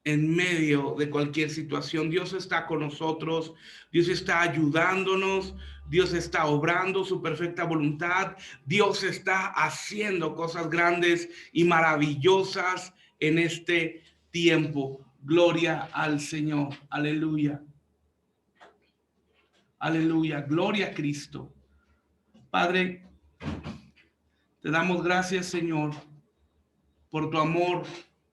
en medio de cualquier situación. Dios está con nosotros, Dios está ayudándonos, Dios está obrando su perfecta voluntad, Dios está haciendo cosas grandes y maravillosas en este tiempo. Gloria al Señor, aleluya, aleluya, gloria a Cristo. Padre, te damos gracias, Señor, por tu amor,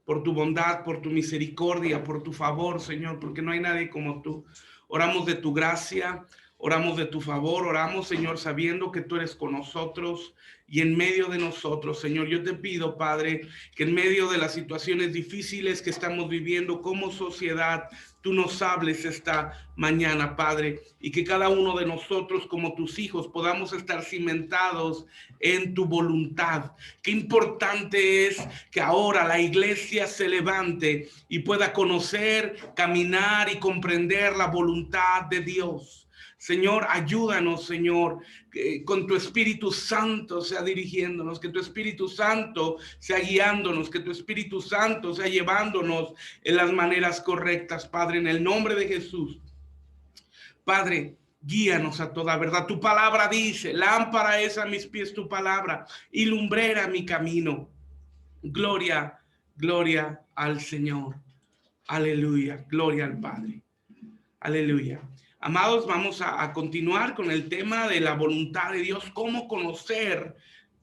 por tu bondad, por tu misericordia, por tu favor, Señor, porque no hay nadie como tú. Oramos de tu gracia, oramos de tu favor, oramos, Señor, sabiendo que tú eres con nosotros y en medio de nosotros, Señor. Yo te pido, Padre, que en medio de las situaciones difíciles que estamos viviendo como sociedad, tú nos hables esta mañana, Padre, y que cada uno de nosotros, como tus hijos, podamos estar cimentados en tu voluntad. Qué importante es que ahora la iglesia se levante y pueda conocer, caminar y comprender la voluntad de Dios. Señor, ayúdanos, Señor, que con tu Espíritu Santo sea dirigiéndonos, que tu Espíritu Santo sea guiándonos, que tu Espíritu Santo sea llevándonos en las maneras correctas, Padre, en el nombre de Jesús. Padre, guíanos a toda verdad. Tu palabra dice, lámpara es a mis pies tu palabra y lumbrera mi camino. Gloria, gloria al Señor. Aleluya, gloria al Padre. Aleluya. Amados, vamos a continuar con el tema de la voluntad de Dios, cómo conocer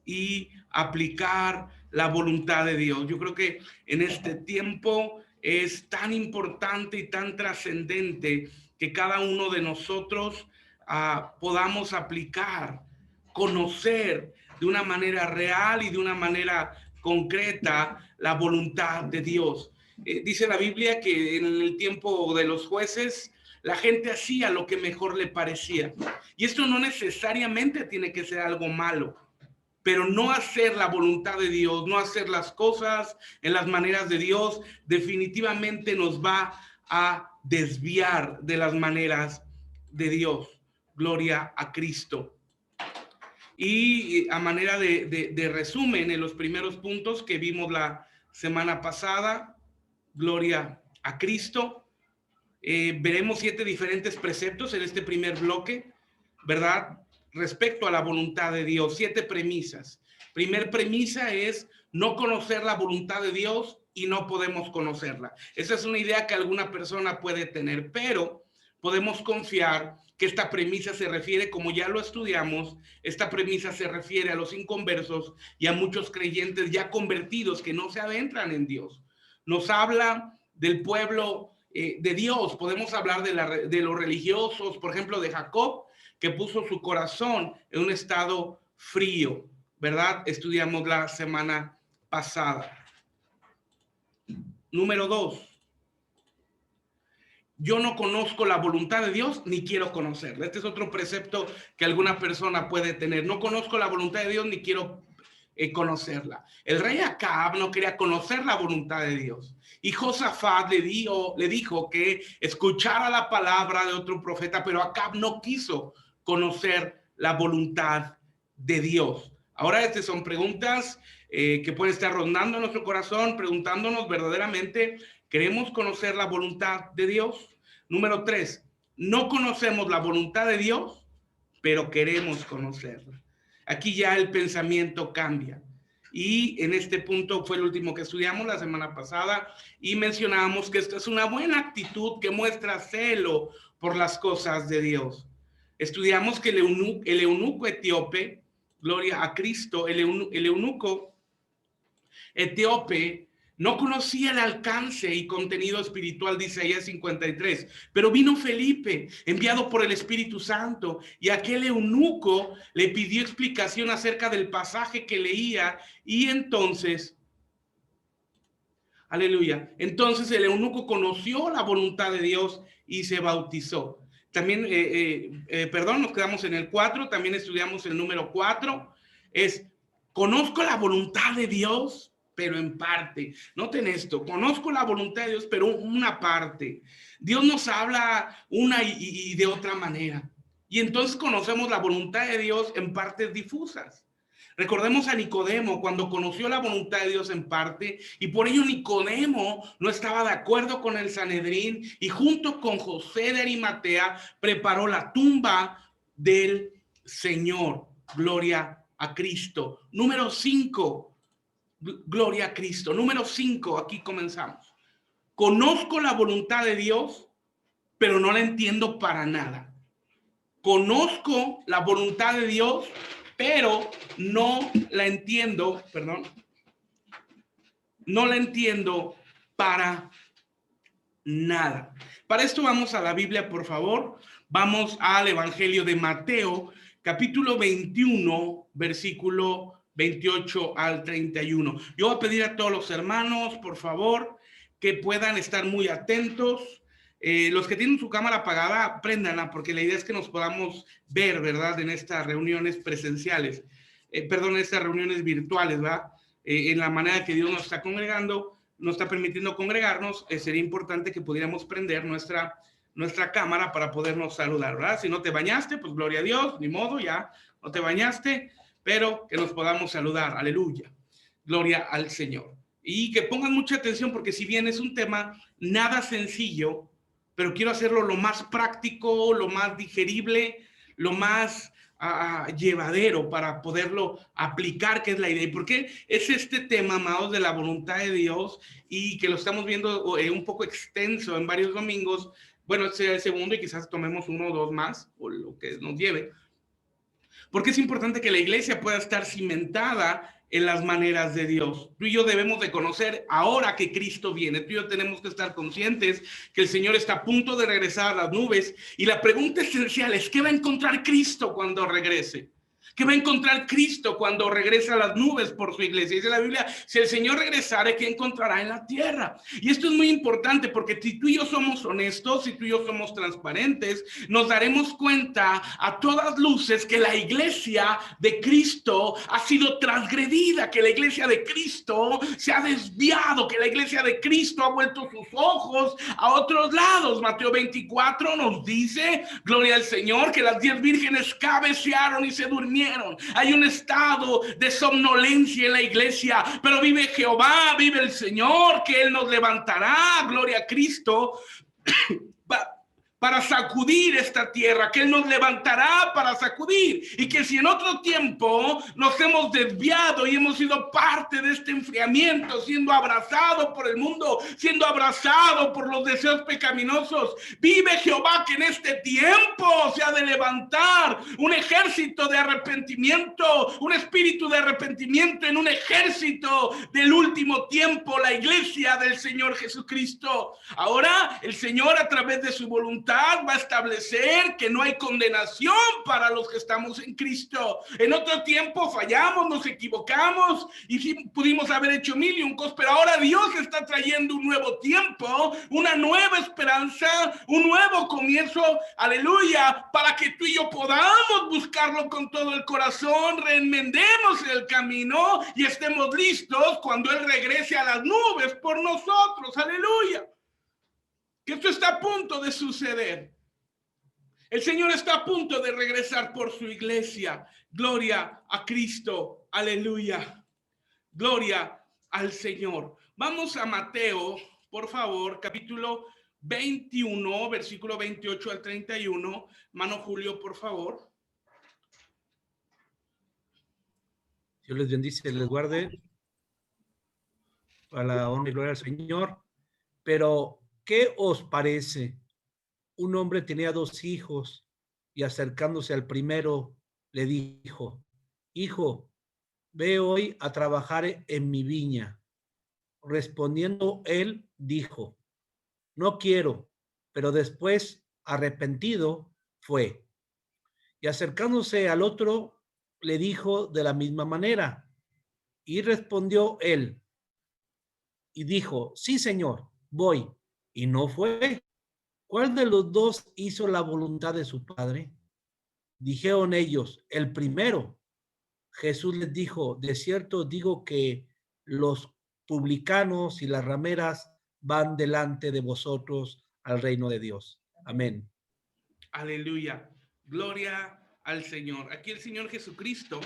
y aplicar la voluntad de Dios. Yo creo que en este tiempo es tan importante y tan trascendente que cada uno de nosotros podamos aplicar, conocer de una manera real y de una manera concreta la voluntad de Dios. Dice la Biblia que en el tiempo de los jueces, la gente hacía lo que mejor le parecía. Y esto no necesariamente tiene que ser algo malo, pero no hacer la voluntad de Dios, no hacer las cosas en las maneras de Dios, definitivamente nos va a desviar de las maneras de Dios. Gloria a Cristo. Y a manera de resumen, en los primeros puntos que vimos la semana pasada, gloria a Cristo. Veremos 7 diferentes preceptos en este primer bloque, ¿verdad? Respecto a la voluntad de Dios, 7 premisas. Primer premisa es no conocer la voluntad de Dios y no podemos conocerla. Esa es una idea que alguna persona puede tener, pero podemos confiar que esta premisa se refiere, como ya lo estudiamos, esta premisa se refiere a los inconversos y a muchos creyentes ya convertidos que no se adentran en Dios. Nos habla del pueblo de Dios, podemos hablar de los religiosos, por ejemplo, de Jacob, que puso su corazón en un estado frío, ¿verdad? Estudiamos la semana pasada. Número 2. Yo no conozco la voluntad de Dios ni quiero conocerla. Este es otro precepto que alguna persona puede tener. No conozco la voluntad de Dios ni quiero conocerla. El rey Acab no quería conocer la voluntad de Dios. Y Josafat le dijo que escuchara la palabra de otro profeta, pero Acab no quiso conocer la voluntad de Dios. Ahora, estas son preguntas que pueden estar rondando nuestro corazón, preguntándonos verdaderamente, ¿queremos conocer la voluntad de Dios? Número 3, no conocemos la voluntad de Dios, pero queremos conocerla. Aquí ya el pensamiento cambia. Y en este punto fue el último que estudiamos la semana pasada y mencionábamos que esta es una buena actitud que muestra celo por las cosas de Dios. Estudiamos que el eunuco etíope, gloria a Cristo, el eunuco etíope no conocía el alcance y contenido espiritual de Isaías 53, pero vino Felipe, enviado por el Espíritu Santo, y aquel eunuco le pidió explicación acerca del pasaje que leía, y entonces, aleluya, entonces el eunuco conoció la voluntad de Dios y se bautizó. También, nos quedamos en el 4, también estudiamos el número 4, es, conozco la voluntad de Dios, pero en parte. Noten esto, conozco la voluntad de Dios, pero una parte. Dios nos habla una y de otra manera. Y entonces conocemos la voluntad de Dios en partes difusas. Recordemos a Nicodemo cuando conoció la voluntad de Dios en parte, y por ello Nicodemo no estaba de acuerdo con el Sanedrín, y junto con José de Arimatea preparó la tumba del Señor. Gloria a Cristo. Número 5. Gloria a Cristo. Número 5, aquí comenzamos. Conozco la voluntad de Dios, pero no la entiendo para nada. Conozco la voluntad de Dios, pero no la entiendo, no la entiendo para nada. Para esto vamos a la Biblia, por favor. Vamos al Evangelio de Mateo, capítulo 21, versículo 28 al 31. Yo voy a pedir a todos los hermanos, por favor, que puedan estar muy atentos. Los que tienen su cámara apagada, préndanla, porque la idea es que nos podamos ver, ¿verdad? En estas reuniones presenciales, en estas reuniones virtuales, ¿verdad? En la manera que Dios nos está congregando, nos está permitiendo congregarnos, sería importante que pudiéramos prender nuestra cámara para podernos saludar, ¿verdad? Si no te bañaste, pues gloria a Dios, ni modo, ya no te bañaste, pero que nos podamos saludar, aleluya, gloria al Señor. Y que pongan mucha atención, porque si bien es un tema nada sencillo, pero quiero hacerlo lo más práctico, lo más digerible, lo más llevadero para poderlo aplicar, que es la idea. ¿Y por qué es este tema, amados, de la voluntad de Dios, y que lo estamos viendo un poco extenso en varios domingos? Bueno, este es el segundo y quizás tomemos uno o dos más, o lo que nos lleve. Porque es importante que la iglesia pueda estar cimentada en las maneras de Dios. Tú y yo debemos de conocer ahora que Cristo viene. Tú y yo tenemos que estar conscientes que el Señor está a punto de regresar a las nubes, y la pregunta esencial es: ¿qué va a encontrar Cristo cuando regrese? ¿Qué va a encontrar Cristo cuando regresa a las nubes por su iglesia? Dice la Biblia: si el Señor regresare, ¿qué encontrará en la tierra? Y esto es muy importante, porque si tú y yo somos honestos, si tú y yo somos transparentes, nos daremos cuenta a todas luces que la iglesia de Cristo ha sido transgredida, que la iglesia de Cristo se ha desviado, que la iglesia de Cristo ha vuelto sus ojos a otros lados. Mateo 24 nos dice, gloria al Señor, que las 10 vírgenes cabecearon y se durmieron. Hay un estado de somnolencia en la iglesia, pero vive Jehová, vive el Señor, que Él nos levantará, gloria a Cristo, para sacudir esta tierra, que Él nos levantará para sacudir. Y que si en otro tiempo nos hemos desviado y hemos sido parte de este enfriamiento, siendo abrazado por el mundo, siendo abrazado por los deseos pecaminosos, vive Jehová, que en este tiempo se ha de levantar un ejército de arrepentimiento, un espíritu de arrepentimiento en un ejército del último tiempo, la iglesia del Señor Jesucristo. Ahora el Señor, a través de su voluntad, va a establecer que no hay condenación para los que estamos en Cristo. En otro tiempo fallamos, nos equivocamos y sí pudimos haber hecho mil y un cosas, pero ahora Dios está trayendo un nuevo tiempo, una nueva esperanza, un nuevo comienzo, aleluya, para que tú y yo podamos buscarlo con todo el corazón, reenmendemos el camino y estemos listos cuando Él regrese a las nubes por nosotros, aleluya. Que esto está a punto de suceder. El Señor está a punto de regresar por su iglesia. Gloria a Cristo. Aleluya. Gloria al Señor. Vamos a Mateo, por favor, capítulo 21, versículo 28 al 31. Mano Julio, por favor. Dios les bendice, les guarde. A la honra y gloria al Señor. Pero, ¿qué os parece? Un hombre tenía 2 hijos, y acercándose al primero, le dijo: Hijo, ve hoy a trabajar en mi viña. Respondiendo él, dijo: No quiero. Pero después, arrepentido, fue. Y acercándose al otro, le dijo de la misma manera. Y respondió él y dijo: Sí, Señor, voy. Y no fue. ¿Cuál de los 2 hizo la voluntad de su padre? Dijeron ellos: el primero. Jesús les dijo: de cierto digo que los publicanos y las rameras van delante de vosotros al reino de Dios. Amén. Aleluya. Gloria al Señor. Aquí el Señor Jesucristo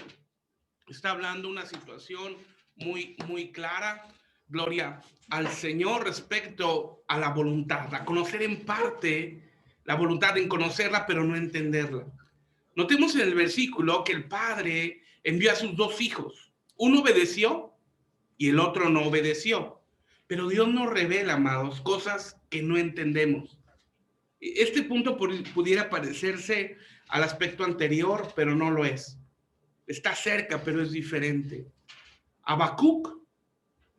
está hablando una situación muy clara. Gloria al Señor respecto a la voluntad, a conocer en parte la voluntad, en conocerla, pero no entenderla. Notemos en el versículo que el padre envió a sus dos hijos. Uno obedeció y el otro no obedeció. Pero Dios nos revela, amados, cosas que no entendemos. Este punto pudiera parecerse al aspecto anterior, pero no lo es. Está cerca, pero es diferente. Habacuc,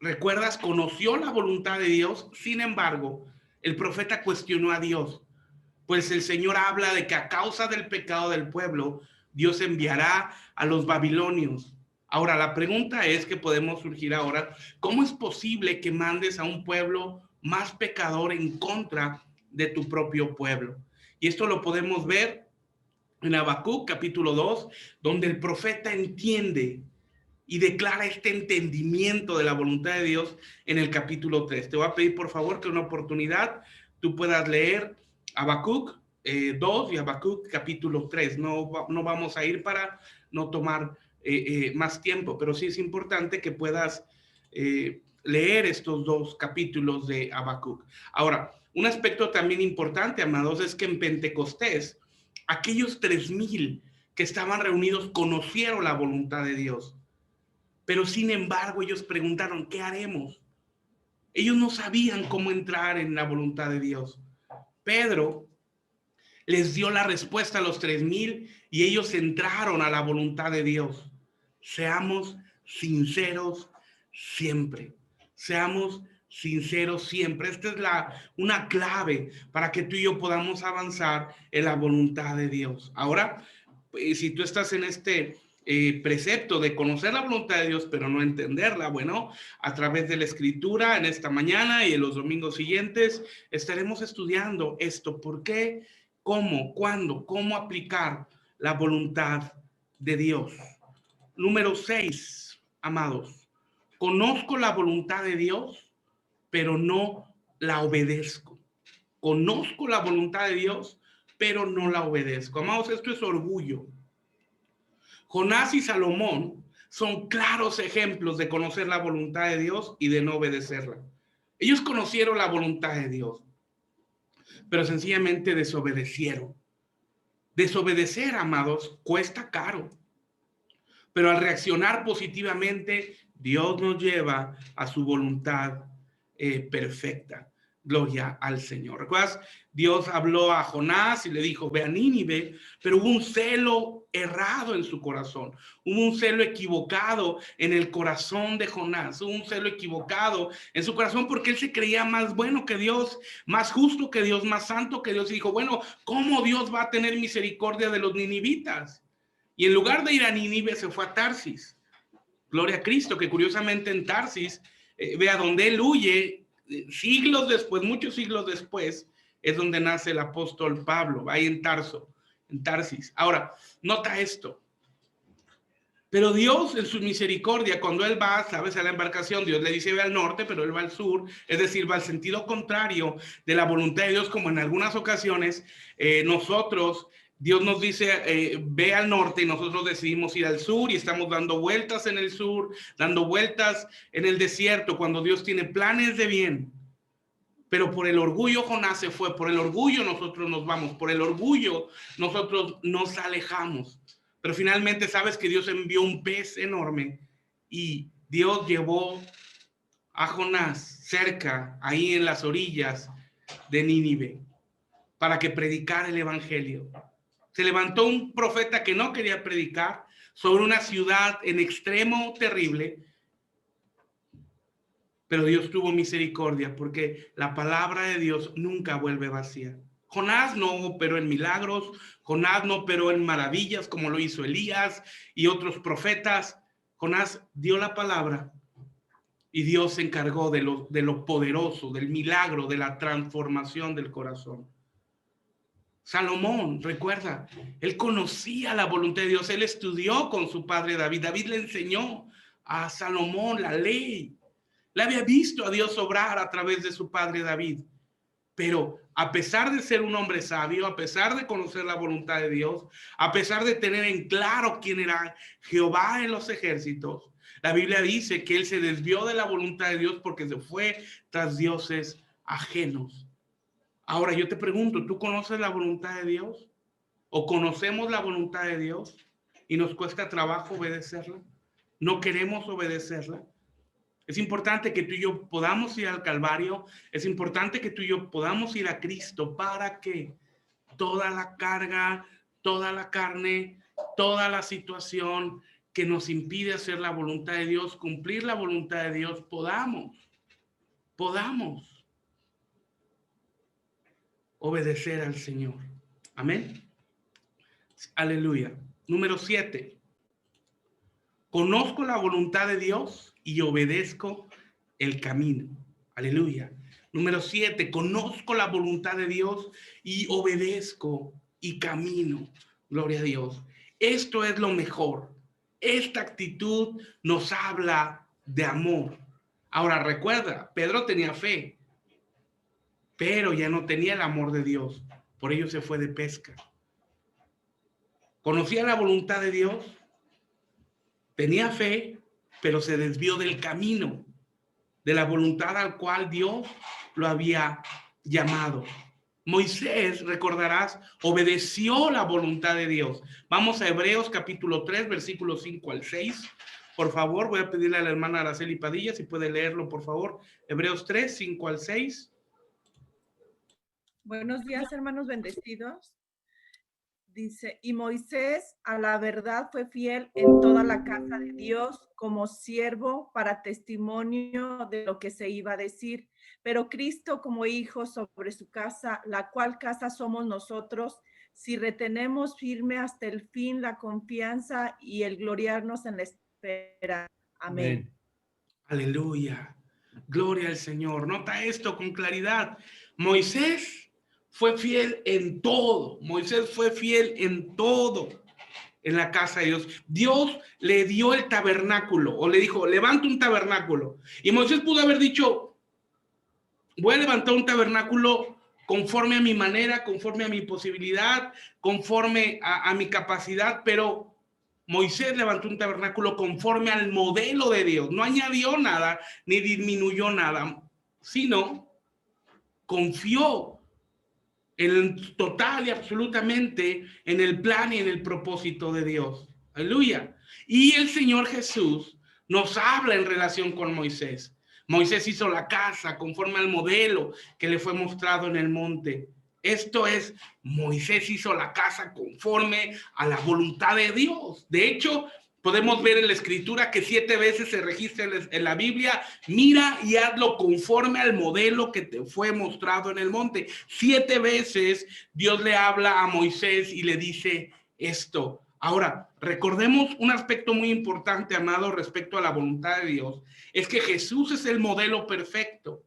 ¿recuerdas? Conoció la voluntad de Dios. Sin embargo, el profeta cuestionó a Dios, pues el Señor habla de que a causa del pecado del pueblo, Dios enviará a los babilonios. Ahora, la pregunta es que podemos surgir ahora, ¿cómo es posible que mandes a un pueblo más pecador en contra de tu propio pueblo? Y esto lo podemos ver en Habacuc capítulo 2, donde el profeta entiende y declara este entendimiento de la voluntad de Dios en el capítulo 3. Te voy a pedir por favor que una oportunidad tú puedas leer Habacuc 2 y Habacuc capítulo 3. No vamos a ir para no tomar más tiempo, pero sí es importante que puedas leer estos dos capítulos de Habacuc. Ahora, un aspecto también importante, amados, es que en Pentecostés, aquellos 3,000 que estaban reunidos conocieron la voluntad de Dios. Pero sin embargo, ellos preguntaron, ¿qué haremos? Ellos no sabían cómo entrar en la voluntad de Dios. Pedro les dio la respuesta a los 3,000 y ellos entraron a la voluntad de Dios. Seamos sinceros siempre. Seamos sinceros siempre. Esta es una clave para que tú y yo podamos avanzar en la voluntad de Dios. Ahora, si tú estás en este precepto de conocer la voluntad de Dios, pero no entenderla, bueno, a través de la escritura en esta mañana y en los domingos siguientes estaremos estudiando esto. ¿Por qué? ¿Cómo? ¿Cuándo? ¿Cómo aplicar la voluntad de Dios? Número 6, amados. Conozco la voluntad de Dios, pero no la obedezco. Conozco la voluntad de Dios, pero no la obedezco. Amados, esto es orgullo. Jonás y Salomón son claros ejemplos de conocer la voluntad de Dios y de no obedecerla. Ellos conocieron la voluntad de Dios, pero sencillamente desobedecieron. Desobedecer, amados, cuesta caro. Pero al reaccionar positivamente, Dios nos lleva a su voluntad perfecta. Gloria al Señor. ¿Recuerdas? Dios habló a Jonás y le dijo, ve a Nínive, pero hubo un celo errado en su corazón. Hubo un celo equivocado en el corazón de Jonás. Hubo un celo equivocado en su corazón porque él se creía más bueno que Dios, más justo que Dios, más santo que Dios. Y dijo, bueno, ¿cómo Dios va a tener misericordia de los ninivitas? Y en lugar de ir a Nínive se fue a Tarsis. Gloria a Cristo, que curiosamente en Tarsis, vea donde él huye, siglos después, muchos siglos después, es donde nace el apóstol Pablo, ahí en Tarsis. Ahora, nota esto. Pero Dios en su misericordia, cuando él va, sabes, a la embarcación, Dios le dice ve al norte, pero él va al sur, es decir, va al sentido contrario de la voluntad de Dios, como en algunas ocasiones nosotros, Dios nos dice ve al norte y nosotros decidimos ir al sur y estamos dando vueltas en el sur, dando vueltas en el desierto, cuando Dios tiene planes de bien. Pero por el orgullo Jonás se fue, por el orgullo nosotros nos vamos, por el orgullo nosotros nos alejamos. Pero finalmente sabes que Dios envió un pez enorme y Dios llevó a Jonás cerca, ahí en las orillas de Nínive, para que predicara el evangelio. Se levantó un profeta que no quería predicar sobre una ciudad en extremo terrible, pero Dios tuvo misericordia porque la palabra de Dios nunca vuelve vacía. Jonás no operó en milagros, Jonás no operó en maravillas como lo hizo Elías y otros profetas. Jonás dio la palabra y Dios se encargó de lo poderoso, del milagro, de la transformación del corazón. Salomón, recuerda, él conocía la voluntad de Dios, él estudió con su padre David. David le enseñó a Salomón la ley. Le había visto a Dios obrar a través de su padre David, Pero a pesar de ser un hombre sabio, a pesar de conocer la voluntad de Dios, a pesar de tener en claro quién era Jehová en los ejércitos, la Biblia dice que él se desvió de la voluntad de Dios porque se fue tras dioses ajenos. Ahora yo te pregunto, ¿tú conoces la voluntad de Dios? ¿O conocemos la voluntad de Dios y nos cuesta trabajo obedecerla? ¿No queremos obedecerla? Es importante que tú y yo podamos ir al Calvario. Es importante que tú y yo podamos ir a Cristo para que toda la carga, toda la carne, toda la situación que nos impide hacer la voluntad de Dios, cumplir la voluntad de Dios, podamos obedecer al Señor. Amén. Aleluya. Número 7. Conozco la voluntad de Dios y obedezco el camino. Aleluya. Número 7. Conozco la voluntad de Dios y obedezco y camino. Gloria a Dios. Esto es lo mejor. Esta actitud nos habla de amor. Ahora recuerda, Pedro tenía fe, pero ya no tenía el amor de Dios. Por ello se fue de pesca. Conocía la voluntad de Dios, tenía fe, pero se desvió del camino, de la voluntad al cual Dios lo había llamado. Moisés, recordarás, obedeció la voluntad de Dios. Vamos a Hebreos capítulo 3, versículos 5 al 6. Por favor, voy a pedirle a la hermana Araceli Padilla si puede leerlo, por favor. Hebreos 3, 5 al 6. Buenos días, hermanos bendecidos. Dice, y Moisés a la verdad fue fiel en toda la casa de Dios como siervo para testimonio de lo que se iba a decir, pero Cristo como hijo sobre su casa, la cual casa somos nosotros, si retenemos firme hasta el fin la confianza y el gloriarnos en la espera. Amén. Aleluya. Gloria al Señor. Nota esto con claridad. Moisés fue fiel en todo. Moisés fue fiel en todo en la casa de Dios. Dios le dio el tabernáculo o le dijo, levanta un tabernáculo. Y Moisés pudo haber dicho, voy a levantar un tabernáculo conforme a mi manera, conforme a mi posibilidad, conforme a mi capacidad, pero Moisés levantó un tabernáculo conforme al modelo de Dios. No añadió nada ni disminuyó nada, sino confió en total y absolutamente en el plan y en el propósito de Dios. Aleluya. Y el Señor Jesús nos habla en relación con Moisés. Moisés hizo la casa conforme al modelo que le fue mostrado en el monte. Esto es, Moisés hizo la casa conforme a la voluntad de Dios. De hecho, podemos ver en la escritura que 7 veces se registra en la Biblia, mira y hazlo conforme al modelo que te fue mostrado en el monte. 7 veces Dios le habla a Moisés y le dice esto. Ahora, recordemos un aspecto muy importante, amado, respecto a la voluntad de Dios, es que Jesús es el modelo perfecto.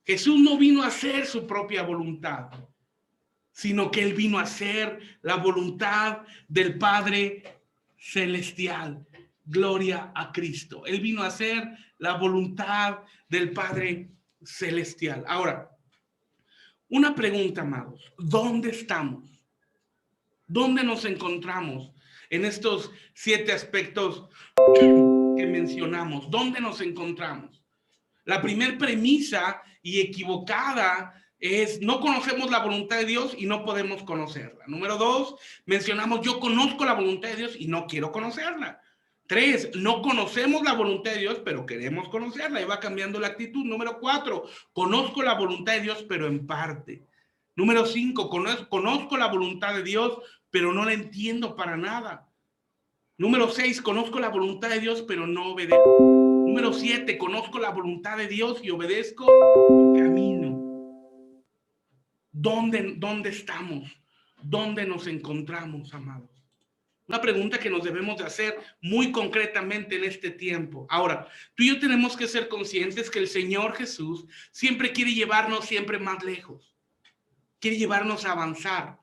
Jesús no vino a hacer su propia voluntad, sino que él vino a hacer la voluntad del Padre celestial. Gloria a Cristo. Él vino a hacer la voluntad del Padre celestial. Ahora, una pregunta, amados. ¿Dónde estamos? ¿Dónde nos encontramos en estos 7 aspectos que mencionamos? ¿Dónde nos encontramos? La primera premisa y equivocada es no conocemos la voluntad de Dios y no podemos conocerla. Número 2, mencionamos yo conozco la voluntad de Dios y no quiero conocerla. 3, no conocemos la voluntad de Dios, pero queremos conocerla y va cambiando la actitud. Número 4, conozco la voluntad de Dios, pero en parte. Número 5, conozco la voluntad de Dios, pero no la entiendo para nada. Número 6, conozco la voluntad de Dios, pero no obedezco. Número 7, conozco la voluntad de Dios y obedezco el camino. ¿Dónde estamos? ¿Dónde nos encontramos, amados? Una pregunta que nos debemos de hacer muy concretamente en este tiempo. Ahora, tú y yo tenemos que ser conscientes que el Señor Jesús siempre quiere llevarnos siempre más lejos. Quiere llevarnos a avanzar.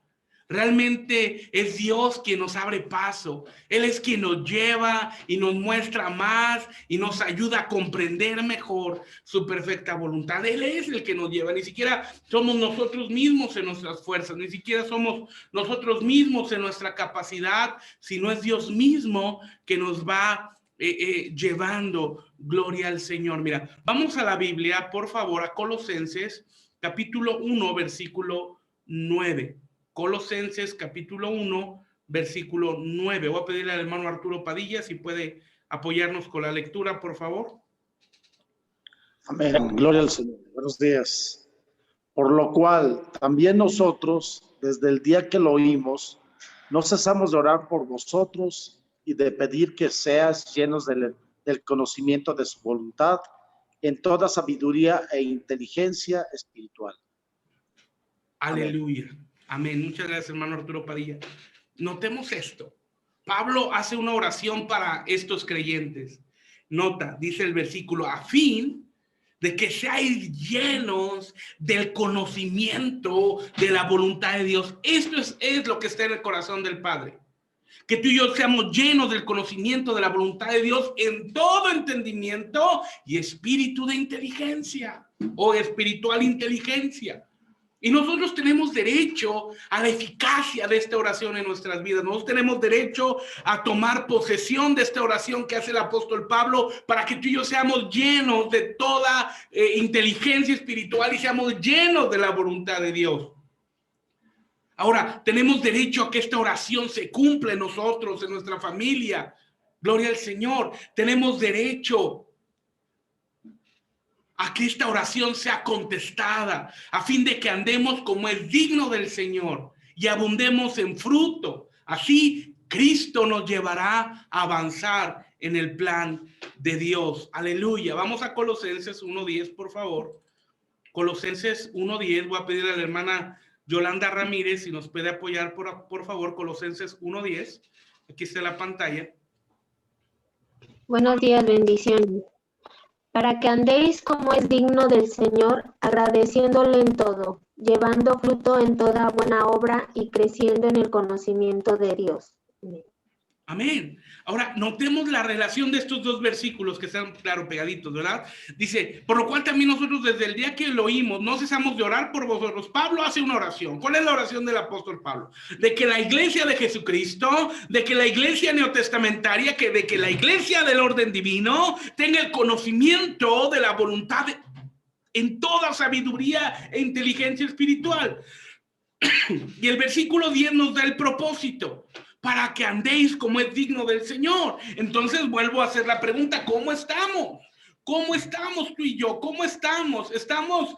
Realmente es Dios quien nos abre paso. Él es quien nos lleva y nos muestra más y nos ayuda a comprender mejor su perfecta voluntad. Él es el que nos lleva. Ni siquiera somos nosotros mismos en nuestras fuerzas, ni siquiera somos nosotros mismos en nuestra capacidad, sino es Dios mismo que nos va llevando. Gloria al Señor. Mira, vamos a la Biblia, por favor, a Colosenses, capítulo 1, versículo 9. Colosenses capítulo 1, versículo 9. Voy a pedirle al hermano Arturo Padilla si puede apoyarnos con la lectura, por favor. Amén. Gloria al Señor. Buenos días. Por lo cual, también nosotros, desde el día que lo oímos, no cesamos de orar por vosotros y de pedir que seas llenos del conocimiento de su voluntad en toda sabiduría e inteligencia espiritual. Aleluya. Amén. Muchas gracias, hermano Arturo Padilla. Notemos esto. Pablo hace una oración para estos creyentes. Nota, dice el versículo, a fin de que seáis llenos del conocimiento de la voluntad de Dios. Esto es lo que está en el corazón del Padre. Que tú y yo seamos llenos del conocimiento de la voluntad de Dios en todo entendimiento y espíritu de inteligencia o espiritual inteligencia. Y nosotros tenemos derecho a la eficacia de esta oración en nuestras vidas. Nosotros tenemos derecho a tomar posesión de esta oración que hace el apóstol Pablo para que tú y yo seamos llenos de toda inteligencia espiritual y seamos llenos de la voluntad de Dios. Ahora, tenemos derecho a que esta oración se cumpla en nosotros, en nuestra familia. Gloria al Señor. Tenemos derecho a que esta oración sea contestada, a fin de que andemos como es digno del Señor y abundemos en fruto. Así, Cristo nos llevará a avanzar en el plan de Dios. Aleluya. Vamos a Colosenses 1:10, por favor. Colosenses 1:10. Voy a pedir a la hermana Yolanda Ramírez si nos puede apoyar, por favor. Colosenses 1:10. Aquí está la pantalla. Buenos días, bendiciones. Para que andéis como es digno del Señor, agradeciéndole en todo, llevando fruto en toda buena obra y creciendo en el conocimiento de Dios. Amén. Amén. Ahora, notemos la relación de estos dos versículos que están, claro, pegaditos, ¿verdad? Dice, por lo cual también nosotros desde el día que lo oímos, no cesamos de orar por vosotros. Pablo hace una oración. ¿Cuál es la oración del apóstol Pablo? De que la iglesia de Jesucristo, de que la iglesia neotestamentaria, de que la iglesia del orden divino tenga el conocimiento de la voluntad en toda sabiduría e inteligencia espiritual. Y el versículo 10 nos da el propósito. Para que andéis como es digno del Señor. Entonces vuelvo a hacer la pregunta, ¿cómo estamos? ¿Cómo estamos tú y yo? ¿Cómo estamos? ¿Estamos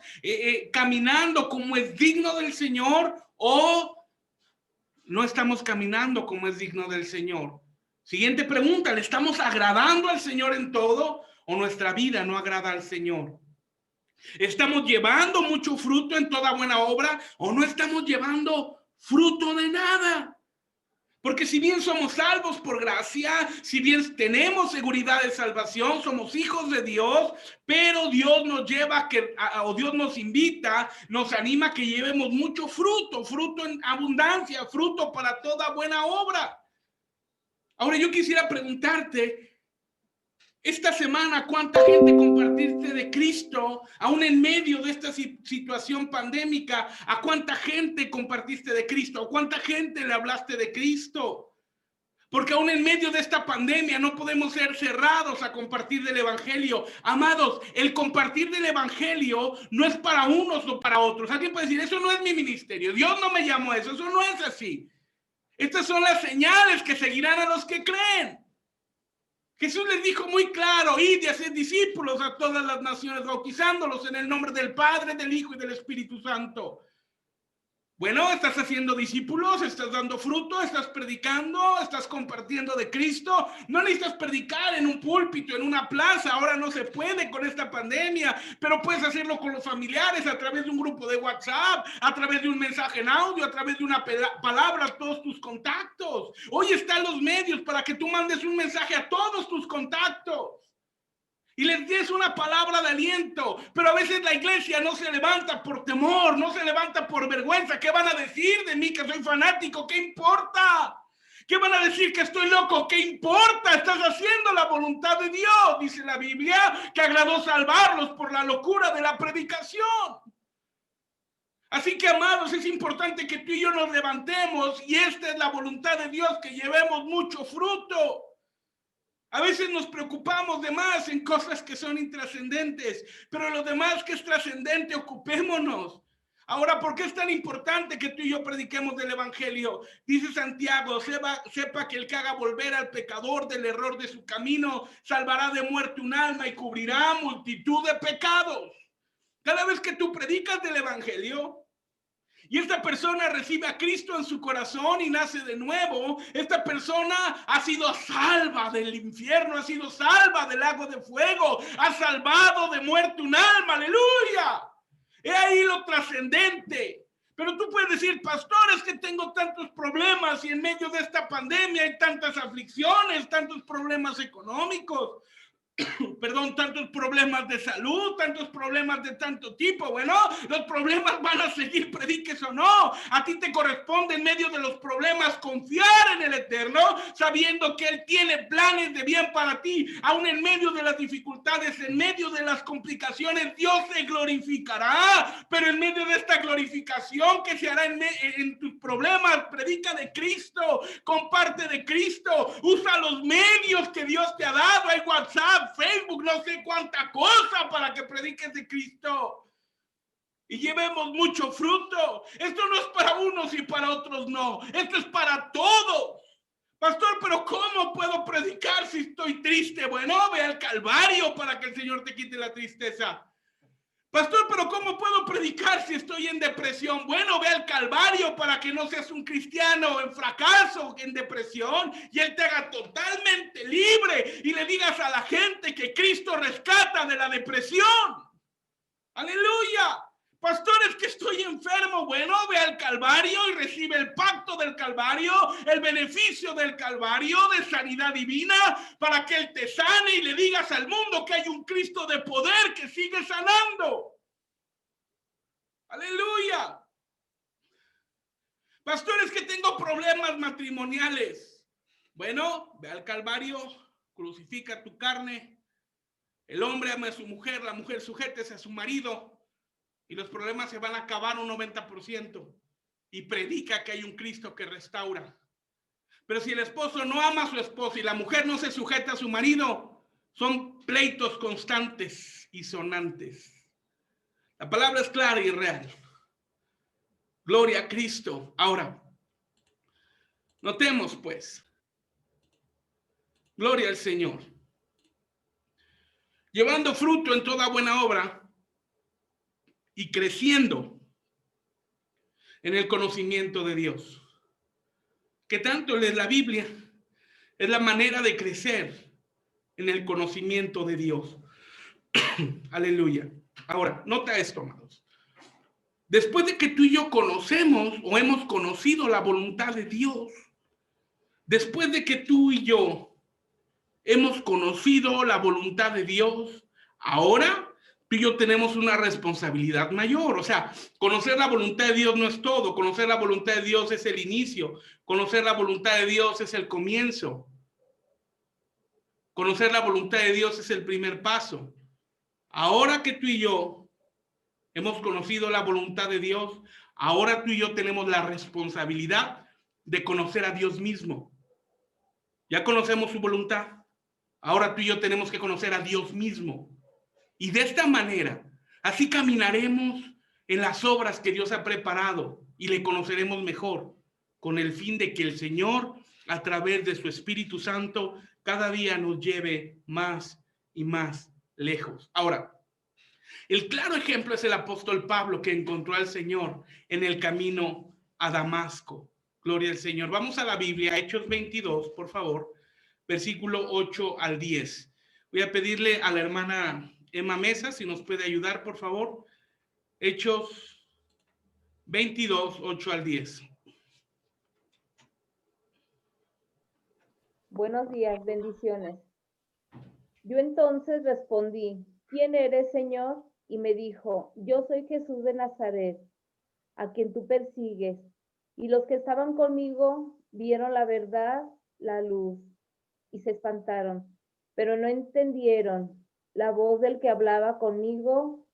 caminando como es digno del Señor o no estamos caminando como es digno del Señor? Siguiente pregunta, ¿le estamos agradando al Señor en todo o nuestra vida no agrada al Señor? ¿Estamos llevando mucho fruto en toda buena obra o no estamos llevando fruto de nada? Porque si bien somos salvos por gracia, si bien tenemos seguridad de salvación, somos hijos de Dios, pero Dios nos lleva o Dios nos invita, nos anima a que llevemos mucho fruto, fruto en abundancia, fruto para toda buena obra. Ahora yo quisiera preguntarte, esta semana, ¿cuánta gente compartiste de Cristo? Aún en medio de esta situación pandémica, ¿a cuánta gente compartiste de Cristo? ¿A cuánta gente le hablaste de Cristo? Porque aún en medio de esta pandemia no podemos ser cerrados a compartir del evangelio. Amados, el compartir del evangelio no es para unos o para otros. Alguien puede decir, eso no es mi ministerio. Dios no me llamó a eso. Eso no es así. Estas son las señales que seguirán a los que creen. Jesús les dijo muy claro, id y haced discípulos a todas las naciones, bautizándolos en el nombre del Padre, del Hijo y del Espíritu Santo. Bueno, estás haciendo discípulos, estás dando fruto, estás predicando, estás compartiendo de Cristo. No necesitas predicar en un púlpito, en una plaza. Ahora no se puede con esta pandemia, pero puedes hacerlo con los familiares a través de un grupo de WhatsApp, a través de un mensaje en audio, a través de una palabra a todos tus contactos. Hoy están los medios para que tú mandes un mensaje a todos tus contactos. y les des una palabra de aliento. Pero a veces la iglesia no se levanta por temor, no se levanta por vergüenza. ¿Qué van a decir de mí que soy fanático? ¿Qué importa? ¿Qué van a decir que estoy loco? ¿Qué importa? Estás haciendo la voluntad de Dios. Dice la Biblia que agradó salvarlos por la locura de la predicación. Así que, amados, es importante que tú y yo nos levantemos, y esta es la voluntad de Dios, que llevemos mucho fruto. A veces nos preocupamos de más en cosas que son intrascendentes, pero lo demás que es trascendente, ocupémonos. Ahora, ¿por qué es tan importante que tú y yo prediquemos del evangelio? Dice Santiago, sepa que el que haga volver al pecador del error de su camino, salvará de muerte un alma y cubrirá multitud de pecados. Cada vez que tú predicas del evangelio y esta persona recibe a Cristo en su corazón y nace de nuevo, esta persona ha sido salva del infierno, ha sido salva del lago de fuego, ha salvado de muerte un alma. ¡Aleluya! He ahí lo trascendente. Pero tú puedes decir, pastor, es que tengo tantos problemas y en medio de esta pandemia hay tantas aflicciones, tantos problemas económicos, tantos problemas de salud, tantos problemas de tanto tipo. Bueno, los problemas van a seguir, prediques o no. A ti te corresponde en medio de los problemas confiar en el Eterno, sabiendo que Él tiene planes de bien para ti. Aún en medio de las dificultades, en medio de las complicaciones, Dios se glorificará. Pero en medio de esta glorificación que se hará en tus problemas, predica de Cristo, comparte de Cristo, usa los medios que Dios te ha dado. Hay WhatsApp, Facebook, no sé cuánta cosa para que prediques de Cristo y llevemos mucho fruto. Esto no es para unos y para otros no, esto es para todos. Pastor, pero ¿cómo puedo predicar si estoy triste? Bueno, ve al Calvario para que el Señor te quite la tristeza. Pastor, pero ¿cómo puedo predicar si estoy en depresión? Bueno, ve al Calvario para que no seas un cristiano en fracaso, en depresión, y Él te haga totalmente libre y le digas a la gente que Cristo rescata de la depresión. ¡Aleluya! Pastor, es que estoy enfermo. Bueno, ve al Calvario y recibe el pacto del Calvario, el beneficio del Calvario de sanidad divina, para que Él te sane y le digas al mundo que hay un Cristo de poder que sigue sanando. ¡Aleluya! Pastor, es que tengo problemas matrimoniales. Bueno, ve al Calvario, crucifica tu carne. El hombre ama a su mujer, la mujer sujétese a su marido. Y los problemas se van a acabar un 90%. Y predica que hay un Cristo que restaura. Pero si el esposo no ama a su esposa y la mujer no se sujeta a su marido, son pleitos constantes y sonantes. La palabra es clara y real. Gloria a Cristo. Ahora, notemos pues. Gloria al Señor. Llevando fruto en toda buena obra y creciendo en el conocimiento de Dios. Que tanto es la Biblia, es la manera de crecer en el conocimiento de Dios. Aleluya. Ahora, nota esto, amados. Después de que tú y yo conocemos o hemos conocido la voluntad de Dios, después de que tú y yo hemos conocido la voluntad de Dios, ahora tú y yo tenemos una responsabilidad mayor. O sea, conocer la voluntad de Dios no es todo. Conocer la voluntad de Dios es el inicio. Conocer la voluntad de Dios es el comienzo. Conocer la voluntad de Dios es el primer paso. Ahora que tú y yo hemos conocido la voluntad de Dios, ahora tú y yo tenemos la responsabilidad de conocer a Dios mismo. Ya conocemos su voluntad. Ahora tú y yo tenemos que conocer a Dios mismo. Y de esta manera, así caminaremos en las obras que Dios ha preparado y le conoceremos mejor, con el fin de que el Señor, a través de su Espíritu Santo, cada día nos lleve más y más lejos. Ahora, el claro ejemplo es el apóstol Pablo, que encontró al Señor en el camino a Damasco. Gloria al Señor. Vamos a la Biblia, Hechos 22, por favor, versículo 8 al 10. Voy a pedirle a la hermana Emma Mesa si nos puede ayudar, por favor. Hechos 22, 8 al 10. Buenos días, bendiciones. Yo entonces respondí, ¿quién eres, Señor? Y me dijo, yo soy Jesús de Nazaret, a quien tú persigues. Y los que estaban conmigo vieron la verdad, la luz, y se espantaron, pero no entendieron la voz del que hablaba conmigo,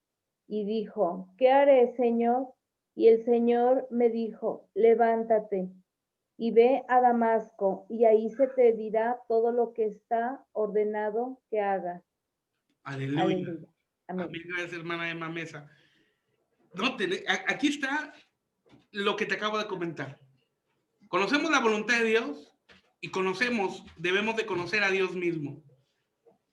y dijo, ¿qué haré, Señor? Y el Señor me dijo, levántate y ve a Damasco, y ahí se te dirá todo lo que está ordenado que hagas. Aleluya. Aleluya. Amén. Amén. Gracias, hermana Emma Mesa. No, aquí está lo que te acabo de comentar. Conocemos la voluntad de Dios y debemos de conocer a Dios mismo.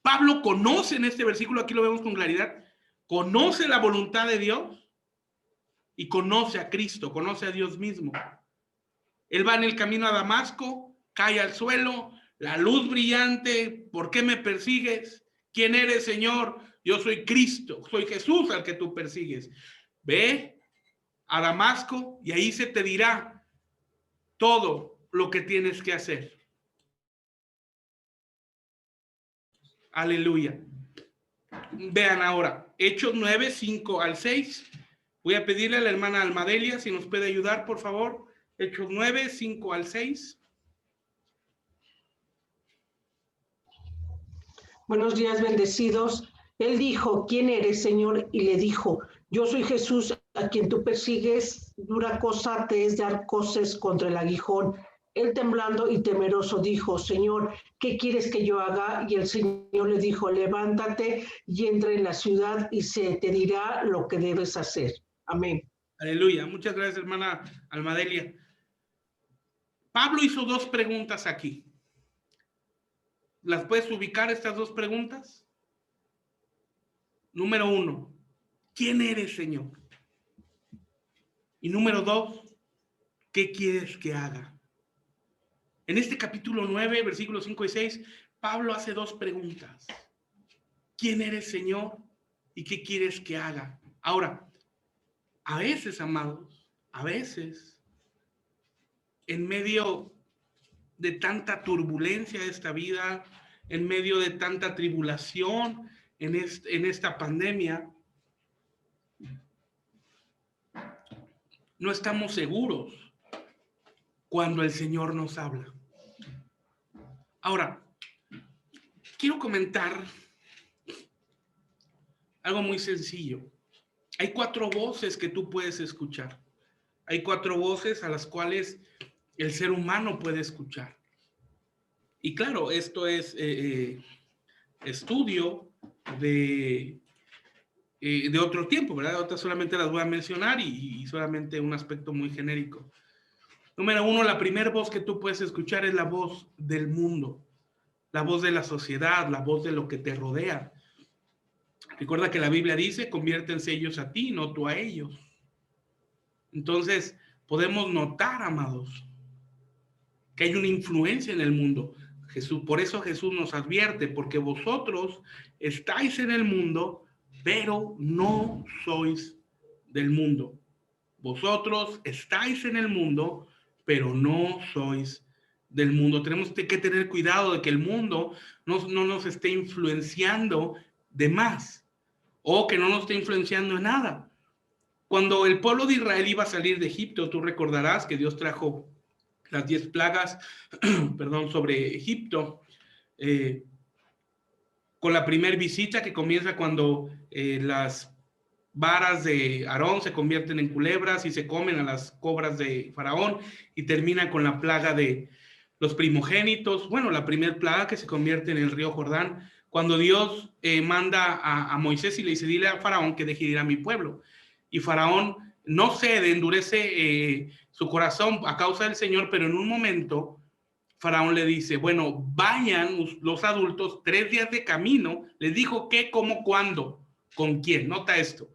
Pablo conoce en este versículo, aquí lo vemos con claridad, conoce la voluntad de Dios y conoce a Cristo, conoce a Dios mismo. Él va en el camino a Damasco, cae al suelo, la luz brillante, ¿por qué me persigues? ¿Quién eres, Señor? Yo soy Cristo, soy Jesús al que tú persigues. Ve a Damasco y ahí se te dirá todo lo que tienes que hacer. Aleluya. Vean ahora, Hechos 9, 5 al 6. Voy a pedirle a la hermana Almadelia si nos puede ayudar, por favor. Hechos 9, 5 al 6. Buenos días, bendecidos. Él dijo, ¿quién eres, Señor? Y le dijo, yo soy Jesús, a quien tú persigues. Dura cosa te es dar coces contra el aguijón. Él, temblando y temeroso, dijo, Señor, ¿qué quieres que yo haga? Y el Señor le dijo, levántate y entra en la ciudad y se te dirá lo que debes hacer. Amén. Aleluya. Muchas gracias, hermana Almadelia. Pablo hizo dos preguntas aquí. ¿Las puedes ubicar estas dos preguntas? Número 1, ¿quién eres, Señor? Y número 2, ¿qué quieres que haga? En este capítulo 9, versículos 5 y 6, Pablo hace dos preguntas. ¿Quién eres, Señor? ¿Y qué quieres que haga? Ahora, a veces, amados, a veces, en medio de tanta turbulencia de esta vida, en medio de tanta tribulación, en esta pandemia, no estamos seguros cuando el Señor nos habla. Ahora, quiero comentar algo muy sencillo. Hay 4 voces que tú puedes escuchar. Hay 4 voces a las cuales el ser humano puede escuchar. Y claro, esto es estudio de otro tiempo, ¿verdad? Otras solamente las voy a mencionar y solamente un aspecto muy genérico. Número 1, la primera voz que tú puedes escuchar es la voz del mundo, la voz de la sociedad, la voz de lo que te rodea. Recuerda que la Biblia dice, conviértense ellos a ti, no tú a ellos. Entonces, podemos notar, amados, que hay una influencia en el mundo. Por eso Jesús nos advierte, porque vosotros estáis en el mundo, pero no sois del mundo. Vosotros estáis en el mundo, pero no sois del mundo. Tenemos que tener cuidado de que el mundo no nos esté influenciando de más, o que no nos esté influenciando en nada. Cuando el pueblo de Israel iba a salir de Egipto, tú recordarás que Dios trajo las 10 plagas, sobre Egipto, con la primera visita que comienza cuando las varas de Aarón se convierten en culebras y se comen a las cobras de Faraón, y termina con la plaga de los primogénitos, la primera plaga que se convierte en el río Jordán, cuando Dios manda a Moisés y le dice, dile a Faraón que deje ir a mi pueblo. Y Faraón no cede, endurece su corazón a causa del Señor, pero en un momento Faraón le dice, bueno, vayan los adultos 3 días de camino. Les dijo qué, cómo, cuándo, con quién. Nota esto.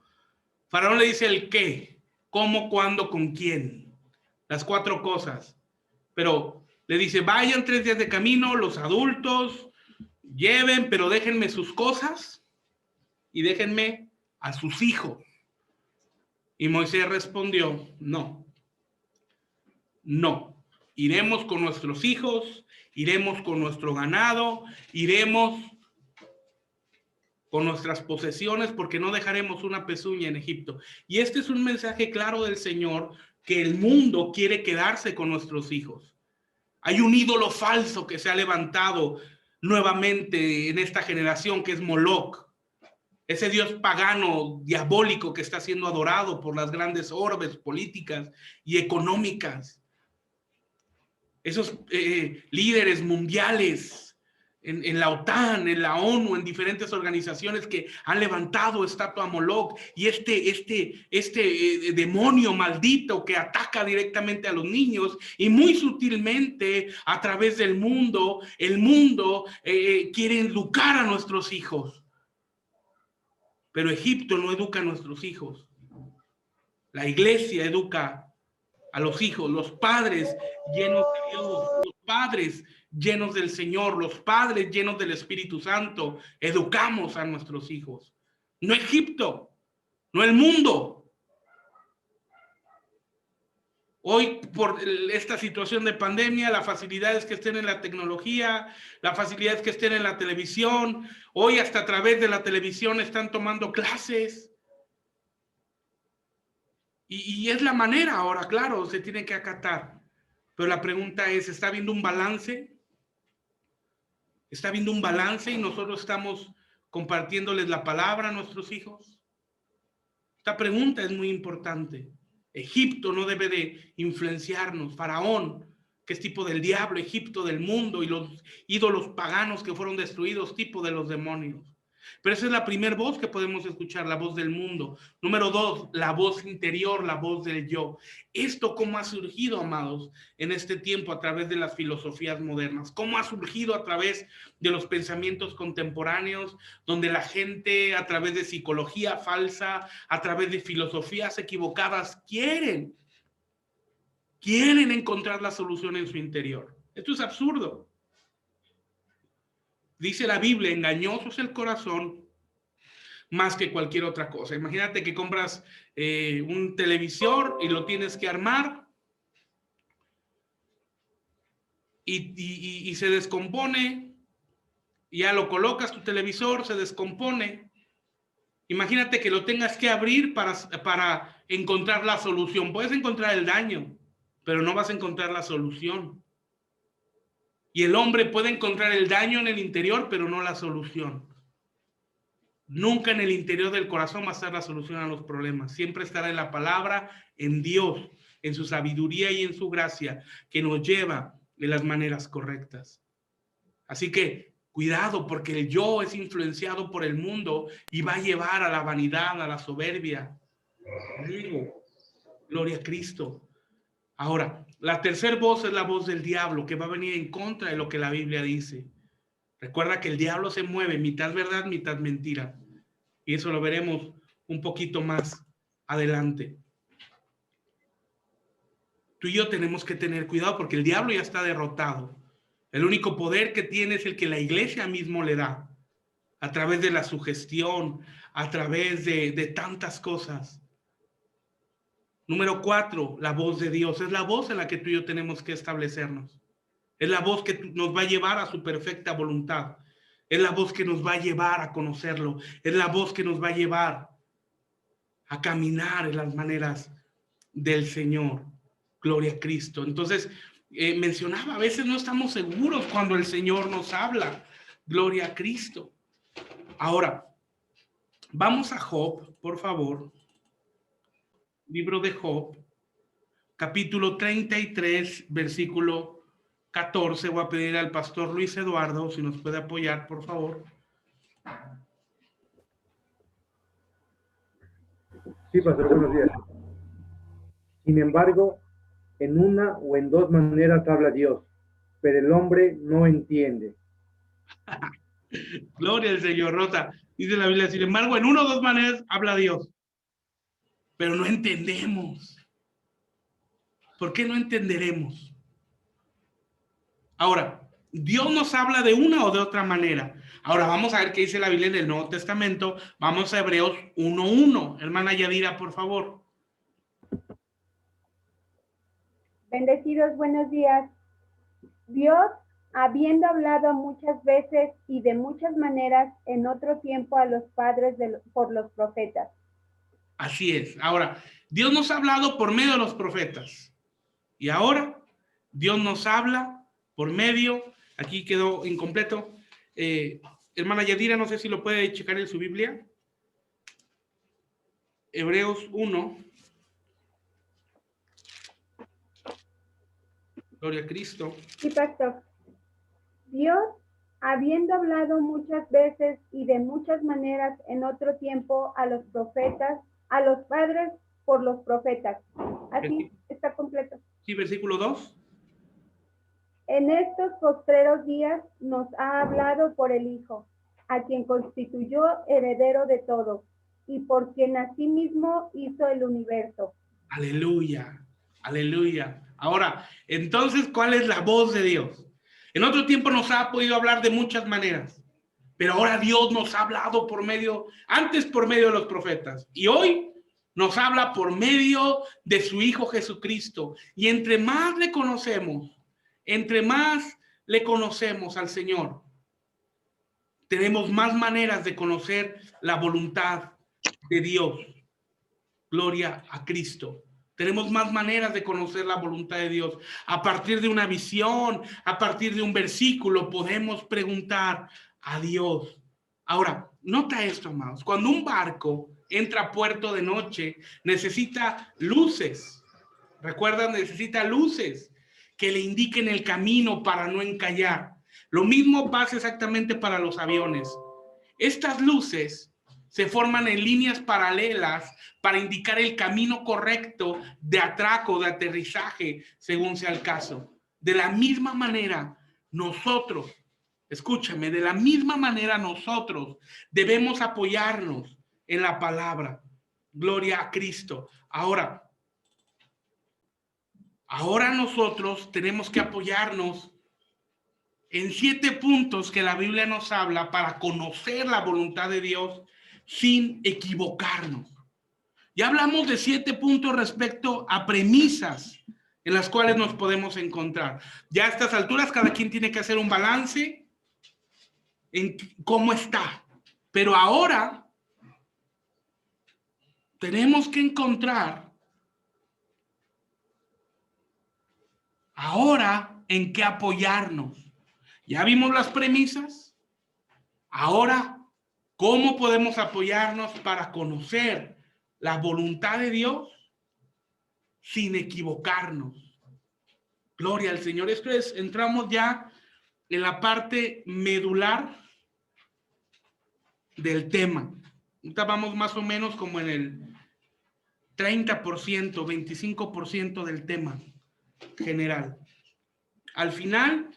Faraón le dice el qué, cómo, cuándo, con quién. Las 4 cosas. Pero le dice, vayan 3 días de camino, los adultos, lleven, pero déjenme sus cosas y déjenme a sus hijos. Y Moisés respondió, no, iremos con nuestros hijos, iremos con nuestro ganado, iremos con nuestras posesiones, porque no dejaremos una pezuña en Egipto. Y este es un mensaje claro del Señor, que el mundo quiere quedarse con nuestros hijos. Hay un ídolo falso que se ha levantado nuevamente en esta generación, que es Moloch. Ese dios pagano, diabólico, que está siendo adorado por las grandes orbes políticas y económicas. Esos líderes mundiales en la OTAN, en la ONU, en diferentes organizaciones que han levantado estatua a Moloch, y este demonio maldito que ataca directamente a los niños y muy sutilmente a través del mundo, el mundo quiere educar a nuestros hijos. Pero Egipto no educa a nuestros hijos. La iglesia educa a los hijos, los padres llenos de Dios, los padres llenos del Señor, los padres llenos del Espíritu Santo, educamos a nuestros hijos. No Egipto, no el mundo. Hoy, por esta situación de pandemia, las facilidades que estén en la tecnología, las facilidades que estén en la televisión, hoy hasta a través de la televisión están tomando clases. Y es la manera ahora, claro, se tiene que acatar. Pero la pregunta es, ¿está habiendo un balance? ¿Está habiendo un balance y nosotros estamos compartiéndoles la palabra a nuestros hijos? Esta pregunta es muy importante. Egipto no debe de influenciarnos. Faraón, que es tipo del diablo, Egipto del mundo, y los ídolos paganos que fueron destruidos, tipo de los demonios. Pero esa es la primera voz que podemos escuchar, la voz del mundo. Número 2, la voz interior, la voz del yo. Esto cómo ha surgido, amados, en este tiempo a través de las filosofías modernas. Cómo ha surgido a través de los pensamientos contemporáneos, donde la gente a través de psicología falsa, a través de filosofías equivocadas, quieren encontrar la solución en su interior. Esto es absurdo. Dice la Biblia, engañoso es el corazón más que cualquier otra cosa. Imagínate que compras un televisor y lo tienes que armar y se descompone, y ya lo colocas tu televisor, se descompone. Imagínate que lo tengas que abrir para encontrar la solución. Puedes encontrar el daño, pero no vas a encontrar la solución. Y el hombre puede encontrar el daño en el interior, pero no la solución. Nunca en el interior del corazón va a estar la solución a los problemas. Siempre estará en la palabra, en Dios, en su sabiduría y en su gracia, que nos lleva de las maneras correctas. Así que cuidado, porque el yo es influenciado por el mundo y va a llevar a la vanidad, a la soberbia. Gloria a Cristo. Ahora, la tercera voz es la voz del diablo, que va a venir en contra de lo que la Biblia dice. Recuerda que el diablo se mueve, mitad verdad, mitad mentira. Y eso lo veremos un poquito más adelante. Tú y yo tenemos que tener cuidado porque el diablo ya está derrotado. El único poder que tiene es el que la iglesia mismo le da, a través de la sugestión, a través de tantas cosas. Número 4, la voz de Dios. Es la voz en la que tú y yo tenemos que establecernos. Es la voz que nos va a llevar a su perfecta voluntad. Es la voz que nos va a llevar a conocerlo. Es la voz que nos va a llevar a caminar en las maneras del Señor. Gloria a Cristo. Entonces, mencionaba, a veces no estamos seguros cuando el Señor nos habla. Gloria a Cristo. Ahora, vamos a Job, por favor. Libro de Job, capítulo 33, versículo 14. Voy a pedir al pastor Luis Eduardo si nos puede apoyar, por favor. Sí, pastor, buenos días. Sin embargo, en una o en dos maneras habla Dios, pero el hombre no entiende. Gloria al Señor, Rosa. Dice la Biblia, sin embargo, en una o dos maneras habla Dios, pero no entendemos. ¿Por qué no entenderemos? Ahora, Dios nos habla de una o de otra manera. Ahora vamos a ver qué dice la Biblia en el Nuevo Testamento. Vamos a Hebreos 1:1. Hermana Yadira, por favor. Bendecidos, buenos días. Dios habiendo hablado muchas veces y de muchas maneras en otro tiempo a los padres por los profetas. Así es. Ahora, Dios nos ha hablado por medio de los profetas. Y ahora, Dios nos habla por medio, aquí quedó incompleto. Hermana Yadira, no sé si lo puede checar en su Biblia. Hebreos 1. Gloria a Cristo. Sí, pastor. Dios, habiendo hablado muchas veces y de muchas maneras en otro tiempo a los profetas, a los padres por los profetas. Así está completo. Sí, versículo 2. En estos postreros días nos ha hablado por el Hijo, a quien constituyó heredero de todo, y por quien asimismo hizo el universo. Aleluya, aleluya. Ahora, entonces, ¿cuál es la voz de Dios? En otro tiempo nos ha podido hablar de muchas maneras, pero ahora Dios nos ha hablado antes por medio de los profetas, y hoy nos habla por medio de su Hijo Jesucristo. Y entre más le conocemos al Señor, tenemos más maneras de conocer la voluntad de Dios. Gloria a Cristo. Tenemos más maneras de conocer la voluntad de Dios. A partir de una visión, a partir de un versículo, podemos preguntar a Dios. Ahora, nota esto, amados. Cuando un barco entra a puerto de noche, necesita luces. Recuerdan, necesita luces que le indiquen el camino para no encallar. Lo mismo pasa exactamente para los aviones. Estas luces se forman en líneas paralelas para indicar el camino correcto de atraco, de aterrizaje, según sea el caso. De la misma manera, nosotros, escúchame, de la misma manera nosotros debemos apoyarnos en la palabra. Gloria a Cristo. Ahora nosotros tenemos que apoyarnos en 7 puntos que la Biblia nos habla para conocer la voluntad de Dios sin equivocarnos. Ya hablamos de 7 puntos respecto a premisas en las cuales nos podemos encontrar. Ya a estas alturas cada quien tiene que hacer un balance en cómo está. Pero ahora tenemos que encontrar en qué apoyarnos. Ya vimos las premisas. Ahora, ¿cómo podemos apoyarnos para conocer la voluntad de Dios sin equivocarnos? Gloria al Señor. Esto es, entramos ya en la parte medular del tema. Ahorita vamos más o menos como en el 30%, 25% del tema general. Al final,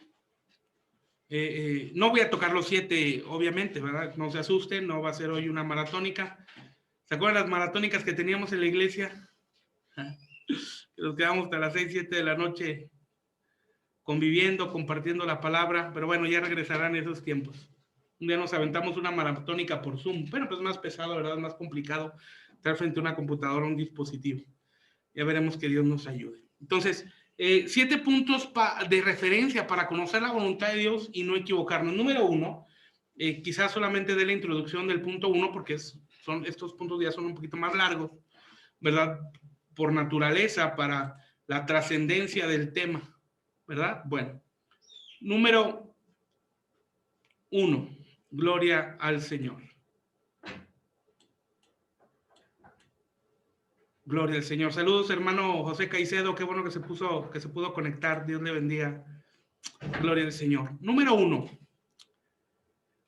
no voy a tocar los 7, obviamente, ¿verdad? No se asusten, no va a ser hoy una maratónica. ¿Se acuerdan las maratónicas que teníamos en la iglesia? Que nos quedamos hasta las 6, 7 de la noche conviviendo, compartiendo la palabra, pero bueno, ya regresarán esos tiempos. Un día nos aventamos una maratónica por Zoom, pero pues más pesado, ¿verdad? Más complicado estar frente a una computadora, un dispositivo. Ya veremos que Dios nos ayude. Entonces, 7 puntos de referencia para conocer la voluntad de Dios y no equivocarnos. Número 1, quizás solamente de la introducción del punto 1, porque estos puntos ya son un poquito más largos, ¿verdad? Por naturaleza, para la trascendencia del tema, ¿verdad? Bueno, número 1, gloria al Señor. Gloria al Señor. Saludos, hermano José Caicedo. Qué bueno que se pudo conectar. Dios le bendiga. Gloria al Señor. Número 1.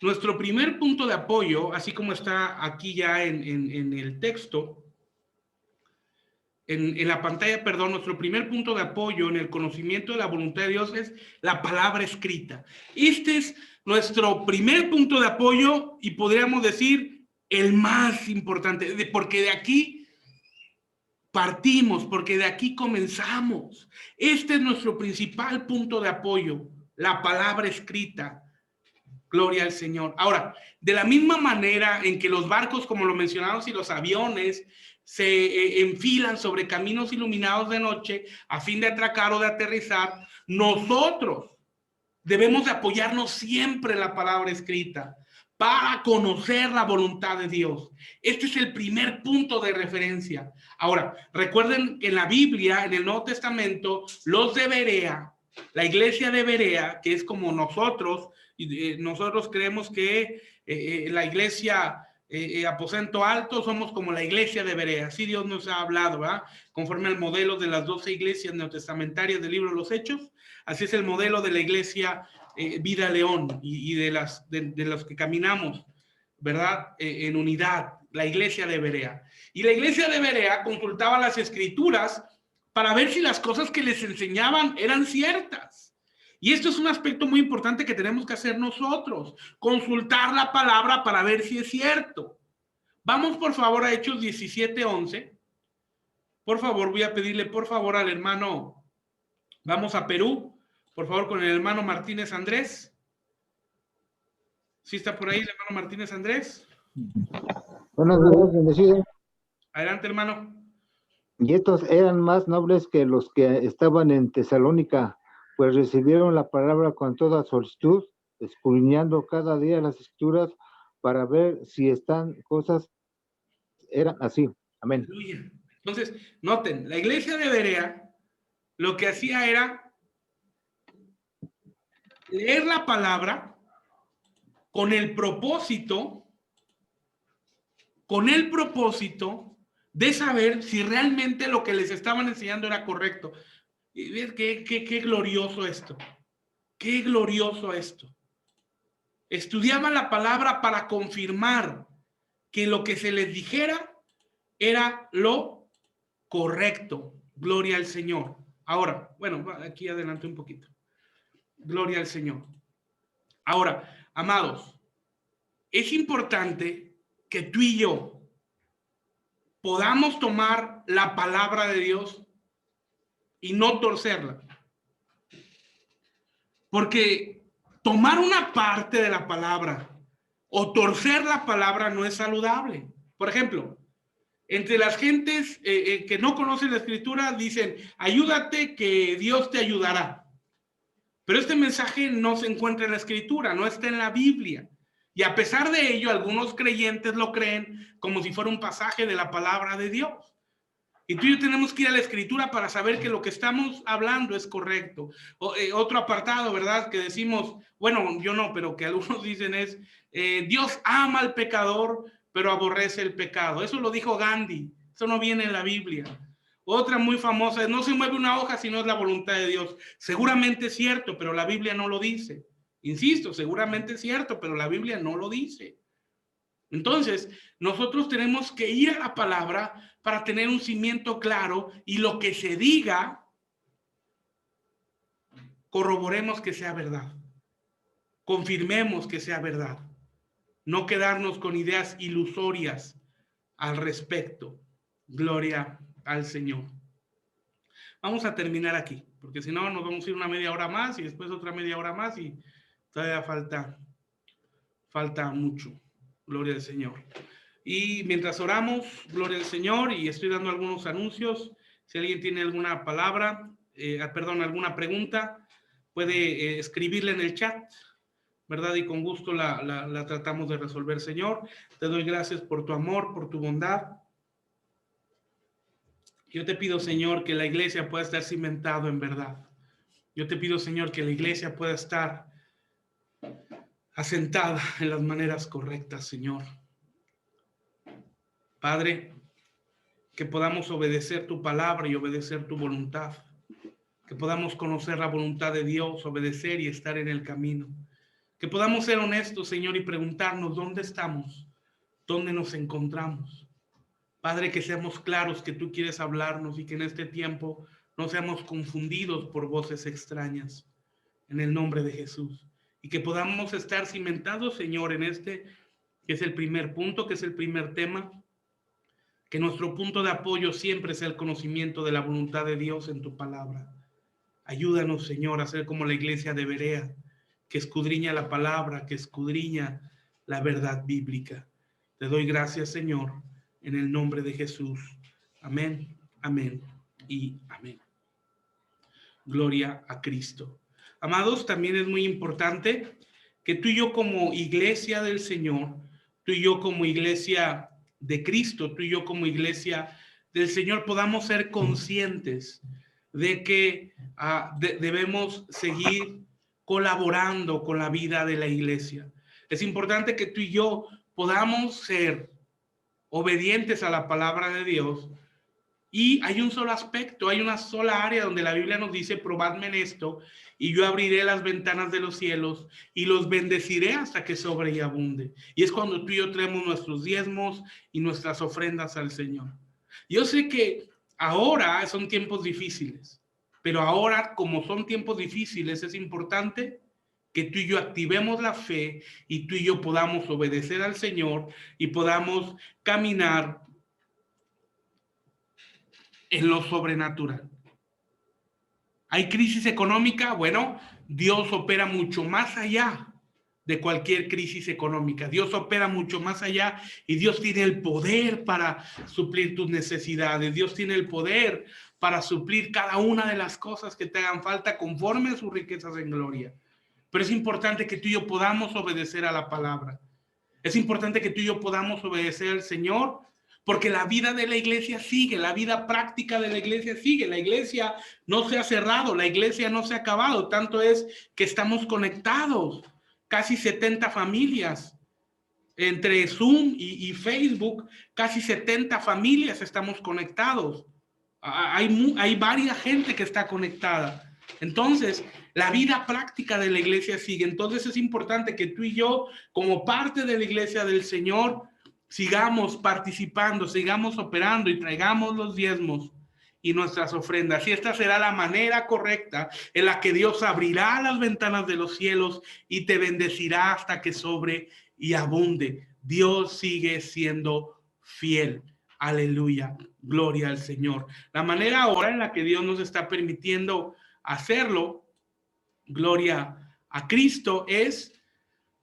Nuestro primer punto de apoyo, así como está aquí ya en el texto, en la pantalla, perdón, nuestro primer punto de apoyo en el conocimiento de la voluntad de Dios es la palabra escrita. Este es nuestro primer punto de apoyo y podríamos decir el más importante, porque de aquí partimos, porque de aquí comenzamos. Este es nuestro principal punto de apoyo, la palabra escrita. Gloria al Señor. Ahora, de la misma manera en que los barcos, como lo mencionamos, y los aviones se enfilan sobre caminos iluminados de noche a fin de atracar o de aterrizar, nosotros debemos de apoyarnos siempre en la palabra escrita para conocer la voluntad de Dios. Este es el primer punto de referencia. Ahora, recuerden que en la Biblia, en el Nuevo Testamento, los de Berea, la iglesia de Berea, que es como nosotros, nosotros creemos que la iglesia Aposento Alto somos como la iglesia de Berea. Así Dios nos ha hablado, ¿verdad? Conforme al modelo de las 12 iglesias neotestamentarias del libro de los Hechos, así es el modelo de la iglesia Vida León y de los que caminamos, ¿verdad? En unidad, la iglesia de Berea. Y la iglesia de Berea consultaba las escrituras para ver si las cosas que les enseñaban eran ciertas. Y esto es un aspecto muy importante que tenemos que hacer nosotros, consultar la palabra para ver si es cierto. Vamos por favor a Hechos 17:11. Por favor, voy a pedirle por favor al hermano, vamos a Perú, por favor con el hermano Martínez Andrés. ¿Sí está por ahí el hermano Martínez Andrés? Buenos días, bendecido. Adelante, hermano. Y estos eran más nobles que los que estaban en Tesalónica, pues recibieron la palabra con toda solicitud, escudriñando cada día las escrituras para ver si estas cosas eran así. Amén. Entonces, noten, la iglesia de Berea lo que hacía era leer la palabra con el propósito de saber si realmente lo que les estaban enseñando era correcto. Y ver qué glorioso esto. Qué glorioso esto. Estudiaban la palabra para confirmar que lo que se les dijera era lo correcto. Gloria al Señor. Ahora, bueno, aquí adelante un poquito. Gloria al Señor. Ahora, amados, es importante que tú y yo podamos tomar la palabra de Dios y no torcerla. Porque tomar una parte de la palabra o torcer la palabra no es saludable. Por ejemplo, entre las gentes que no conocen la escritura dicen, ayúdate que Dios te ayudará. Pero este mensaje no se encuentra en la escritura, no está en la Biblia. Y a pesar de ello, algunos creyentes lo creen como si fuera un pasaje de la palabra de Dios. Y tú y yo tenemos que ir a la escritura para saber que lo que estamos hablando es correcto. Otro apartado, ¿verdad? Que decimos, bueno, yo no, pero que algunos dicen es, Dios ama al pecador, pero aborrece el pecado. Eso lo dijo Gandhi. Eso no viene en la Biblia. Otra muy famosa es, no se mueve una hoja si no es la voluntad de Dios. Seguramente es cierto, pero la Biblia no lo dice. Insisto, seguramente es cierto, pero la Biblia no lo dice. Entonces, nosotros tenemos que ir a la palabra para tener un cimiento claro y lo que se diga, corroboremos que sea verdad. Confirmemos que sea verdad. No quedarnos con ideas ilusorias al respecto. Gloria al Señor. Vamos a terminar aquí, porque si no nos vamos a ir una media hora más y después otra media hora más y todavía falta mucho. Gloria al Señor. Y mientras oramos, gloria al Señor, y estoy dando algunos anuncios, si alguien tiene alguna palabra, alguna pregunta, puede escribirle en el chat, ¿verdad? Y con gusto la tratamos de resolver, Señor. Te doy gracias por tu amor, por tu bondad. Yo te pido, Señor, que la iglesia pueda estar cimentado en verdad. Yo te pido, Señor, que la iglesia pueda estar asentada en las maneras correctas, Señor. Padre, que podamos obedecer tu palabra y obedecer tu voluntad. Que podamos conocer la voluntad de Dios, obedecer y estar en el camino. Que podamos ser honestos, Señor, y preguntarnos dónde estamos, dónde nos encontramos. Padre, que seamos claros que tú quieres hablarnos y que en este tiempo no seamos confundidos por voces extrañas. En el nombre de Jesús. Y que podamos estar cimentados, Señor, en este, que es el primer punto, que es el primer tema. Que nuestro punto de apoyo siempre sea el conocimiento de la voluntad de Dios en tu palabra. Ayúdanos, Señor, a ser como la iglesia de Berea, que escudriña la palabra, que escudriña la verdad bíblica. Te doy gracias, Señor, en el nombre de Jesús. Amén, amén y amén. Gloria a Cristo. Amados, también es muy importante que tú y yo como iglesia del Señor, tú y yo como iglesia de Cristo, tú y yo como iglesia del Señor podamos ser conscientes de que debemos seguir colaborando con la vida de la iglesia. Es importante que tú y yo podamos ser obedientes a la palabra de Dios. Y hay un solo aspecto, hay una sola área donde la Biblia nos dice: probadme en esto, y yo abriré las ventanas de los cielos y los bendeciré hasta que sobre y abunde. Y es cuando tú y yo traemos nuestros diezmos y nuestras ofrendas al Señor. Yo sé que ahora son tiempos difíciles, pero ahora, como son tiempos difíciles, es importante que tú y yo activemos la fe y tú y yo podamos obedecer al Señor y podamos caminar en lo sobrenatural. ¿Hay crisis económica? Bueno, Dios opera mucho más allá de cualquier crisis económica. Dios opera mucho más allá y Dios tiene el poder para suplir tus necesidades. Dios tiene el poder para suplir cada una de las cosas que te hagan falta conforme a sus riquezas en gloria. Pero es importante que tú y yo podamos obedecer a la palabra. Es importante que tú y yo podamos obedecer al Señor, porque la vida de la iglesia sigue, la vida práctica de la iglesia sigue. La iglesia no se ha cerrado, la iglesia no se ha acabado. Tanto es que estamos conectados, casi 70 familias. Entre Zoom y Facebook, casi 70 familias estamos conectados. Hay varias gente que está conectada. Entonces, la vida práctica de la iglesia sigue. Entonces es importante que tú y yo, como parte de la iglesia del Señor, sigamos participando, sigamos operando y traigamos los diezmos y nuestras ofrendas. Y esta será la manera correcta en la que Dios abrirá las ventanas de los cielos y te bendecirá hasta que sobre y abunde. Dios sigue siendo fiel. Aleluya, gloria al Señor. La manera ahora en la que Dios nos está permitiendo hacerlo, gloria a Cristo, es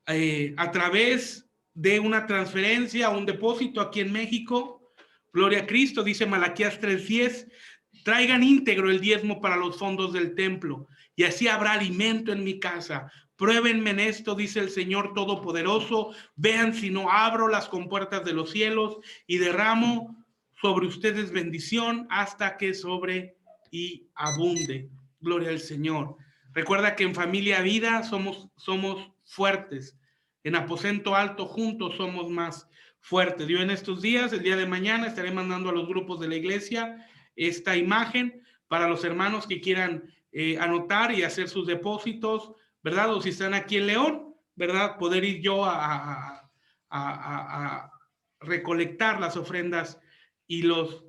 a través de una transferencia, un depósito aquí en México. Gloria a Cristo, dice Malaquías 3:10, traigan íntegro el diezmo para los fondos del templo, y así habrá alimento en mi casa. Pruébenme en esto, dice el Señor Todopoderoso, vean si no abro las compuertas de los cielos y derramo sobre ustedes bendición hasta que sobre y abunde. Gloria al Señor. Recuerda que en Familia Vida somos fuertes. En Aposento Alto juntos somos más fuertes. Yo en estos días, el día de mañana, estaré mandando a los grupos de la iglesia esta imagen para los hermanos que quieran anotar y hacer sus depósitos, ¿verdad? O si están aquí en León, ¿verdad? Poder ir yo a recolectar las ofrendas y los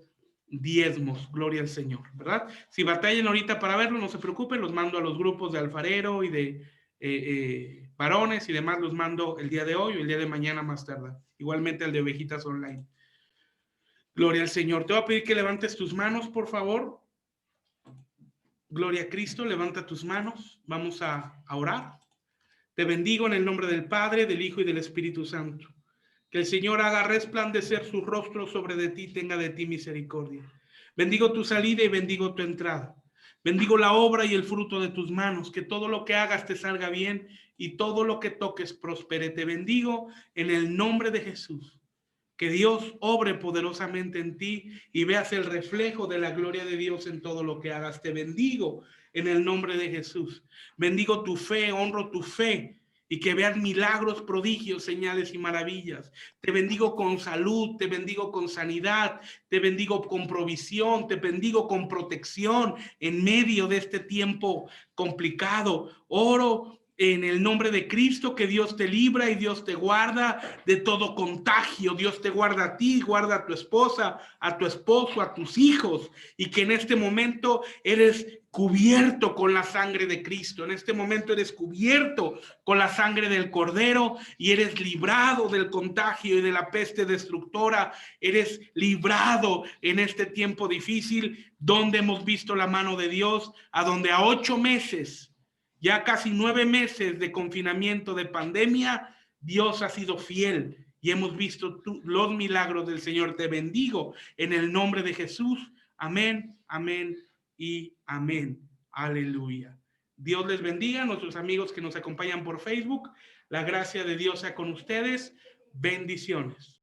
diezmos. Gloria al Señor, ¿verdad? Si batallan ahorita para verlo, no se preocupen, los mando a los grupos de alfarero y de varones y demás, los mando el día de hoy o el día de mañana más tarde. Igualmente el de Ovejitas Online. Gloria al Señor. Te voy a pedir que levantes tus manos, por favor. Gloria a Cristo, levanta tus manos. Vamos a orar. Te bendigo en el nombre del Padre, del Hijo y del Espíritu Santo. Que el Señor haga resplandecer su rostro sobre de ti, tenga de ti misericordia. Bendigo tu salida y bendigo tu entrada. Bendigo la obra y el fruto de tus manos, que todo lo que hagas te salga bien y todo lo que toques prospere. Te bendigo en el nombre de Jesús. Que Dios obre poderosamente en ti y veas el reflejo de la gloria de Dios en todo lo que hagas. Te bendigo en el nombre de Jesús. Bendigo tu fe, honro tu fe. Y que veas milagros, prodigios, señales y maravillas. Te bendigo con salud, te bendigo con sanidad, te bendigo con provisión, te bendigo con protección en medio de este tiempo complicado. Oro en el nombre de Cristo, que Dios te libra y Dios te guarda de todo contagio. Dios te guarda a ti, guarda a tu esposa, a tu esposo, a tus hijos, y que en este momento eres cubierto con la sangre de Cristo. En este momento eres cubierto con la sangre del Cordero y eres librado del contagio y de la peste destructora. Eres librado en este tiempo difícil donde hemos visto la mano de Dios, a donde a 8 meses, ya casi 9 meses de confinamiento, de pandemia, Dios ha sido fiel y hemos visto los milagros del Señor. Te bendigo en el nombre de Jesús. Amén, amén y amén. Aleluya. Dios les bendiga, nuestros amigos que nos acompañan por Facebook. La gracia de Dios sea con ustedes. Bendiciones.